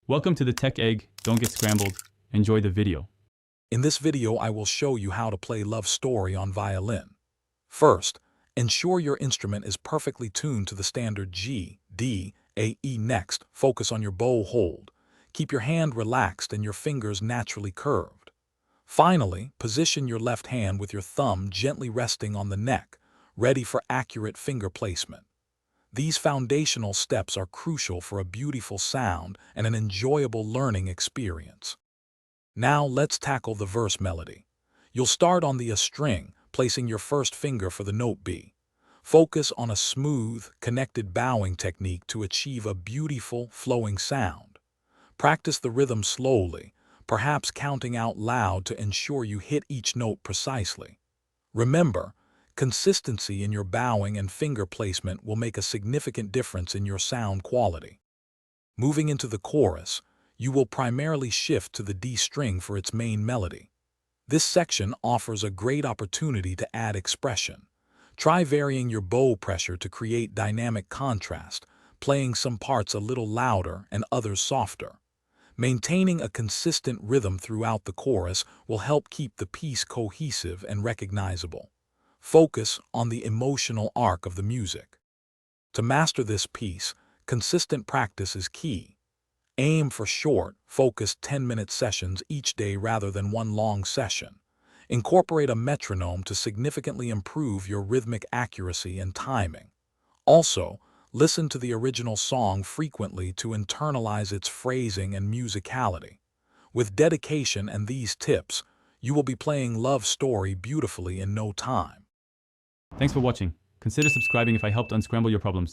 Welcome to the Tech Egg. Don't get scrambled. Enjoy the video. In this video, I will show you how to play Love Story on violin. First, ensure your instrument is perfectly tuned to the standard G, D, A, E. Next, focus on your bow hold. Keep your hand relaxed and your fingers naturally curved. Finally, position your left hand with your thumb gently resting on the neck, ready for accurate finger placement. These foundational steps are crucial for a beautiful sound and an enjoyable learning experience. Now let's tackle the verse melody. You'll start on the A string, placing your first finger for the note B. Focus on a smooth, connected bowing technique to achieve a beautiful, flowing sound. Practice the rhythm slowly, perhaps counting out loud to ensure you hit each note precisely. Remember, consistency in your bowing and finger placement will make a significant difference in your sound quality. Moving into the chorus, you will primarily shift to the D string for its main melody. This section offers a great opportunity to add expression. Try varying your bow pressure to create dynamic contrast, playing some parts a little louder and others softer. Maintaining a consistent rhythm throughout the chorus will help keep the piece cohesive and recognizable. Focus on the emotional arc of the music. To master this piece, consistent practice is key. Aim for short, focused 10-minute sessions each day rather than one long session. Incorporate a metronome to significantly improve your rhythmic accuracy and timing. Also, listen to the original song frequently to internalize its phrasing and musicality. With dedication and these tips, you will be playing Love Story beautifully in no time. Thanks for watching. Consider subscribing if I helped unscramble your problems.